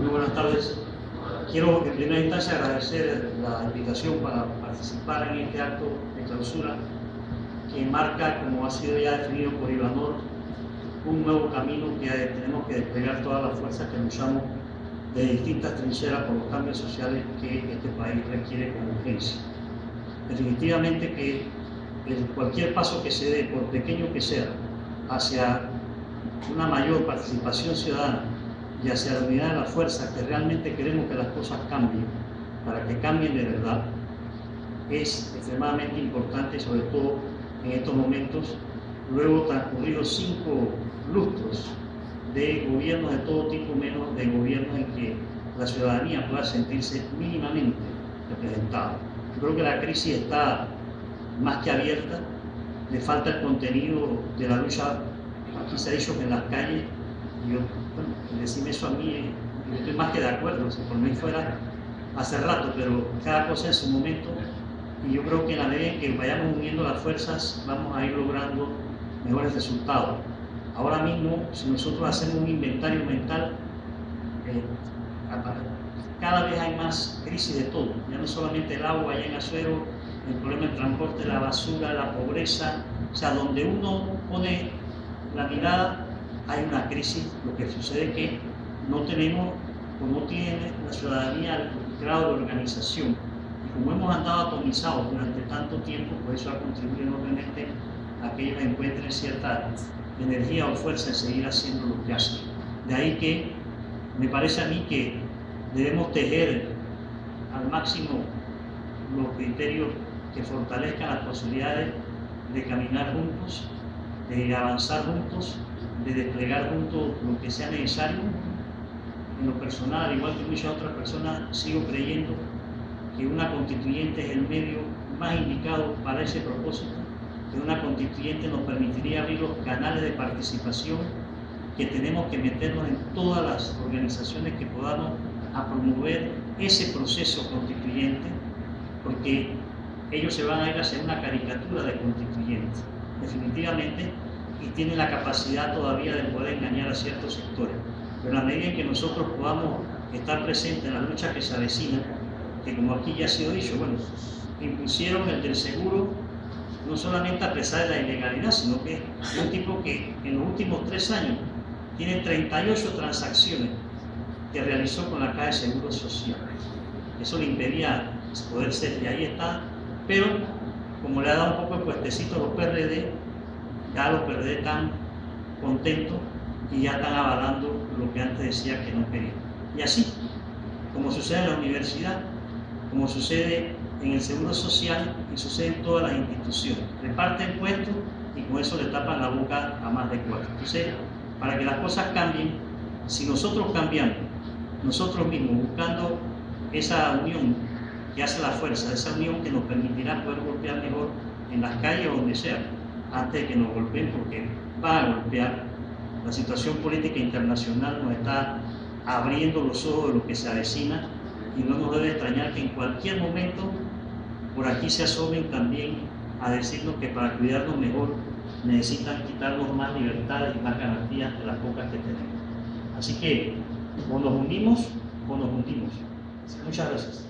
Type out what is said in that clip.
Muy buenas tardes. Quiero en primera instancia agradecer la invitación para participar en este acto de clausura que marca, como ha sido ya definido por Ivanor, un nuevo camino que tenemos que desplegar todas las fuerzas que luchamos de distintas trincheras por los cambios sociales que este país requiere con urgencia. Definitivamente que cualquier paso que se dé, por pequeño que sea, hacia una mayor participación ciudadana y hacia la unidad de las fuerzas que realmente queremos que las cosas cambien, para que cambien de verdad, es extremadamente importante, sobre todo en estos momentos, luego transcurridos 5 lustros de gobiernos de todo tipo, menos de gobiernos en que la ciudadanía pueda sentirse mínimamente representada. Yo creo que la crisis está más que abierta, le falta el contenido de la lucha. Aquí se ha dicho que en las calles, y yo, bueno, decirme eso a mí, yo estoy más que de acuerdo, si por mí fuera hace rato, pero cada cosa en su momento, y yo creo que en la medida en que vayamos uniendo las fuerzas, vamos a ir logrando mejores resultados. Ahora mismo, si nosotros hacemos un inventario mental, cada vez hay más crisis de todo, ya no solamente el agua allá en Azuero, el problema del transporte, la basura, la pobreza, o sea, donde uno pone la mirada hay una crisis. Lo que sucede es que no tenemos, o no tiene la ciudadanía el grado de organización, y como hemos andado atomizados durante tanto tiempo, por eso ha contribuido enormemente a que ellos encuentren cierta energía o fuerza en seguir haciendo lo que hacen. De ahí que me parece a mí que debemos tejer al máximo los criterios que fortalezcan las posibilidades de caminar juntos, de avanzar juntos, de desplegar juntos lo que sea necesario. En lo personal, al igual que muchas otras personas, sigo creyendo que una constituyente es el medio más indicado para ese propósito, que una constituyente nos permitiría abrir los canales de participación, que tenemos que meternos en todas las organizaciones que podamos a promover ese proceso constituyente, porque ellos se van a ir hacia una caricatura de constituyente, definitivamente, y tienen la capacidad todavía de poder engañar a ciertos sectores. Pero a la medida en que nosotros podamos estar presentes en la lucha que se avecina, que como aquí ya ha sido dicho, bueno, impusieron el del seguro, no solamente a pesar de la ilegalidad, sino que es un tipo que en los últimos 3 años tiene 38 transacciones que realizó con la Caja de Seguro Social. Eso le impedía poder ser, y ahí está, pero como le ha dado un poco de puestecito a los PRD, ya los PRD están contentos y ya están avalando lo que antes decía que no querían. Y así, como sucede en la universidad, como sucede en el Seguro Social y sucede en todas las instituciones, reparten puestos y con eso le tapan la boca a más de 4. Entonces, para que las cosas cambien, si nosotros cambiamos, nosotros mismos, buscando esa unión que hace la fuerza, esa unión que nos permitirá poder golpear mejor en las calles o donde sea, antes de que nos golpeen, porque va a golpear. La situación política internacional nos está abriendo los ojos de lo que se avecina, y no nos debe extrañar que en cualquier momento por aquí se asomen también a decirnos que para cuidarnos mejor necesitan quitarnos más libertades y más garantías de las pocas que tenemos. Así que o nos unimos o nos hundimos. Muchas gracias.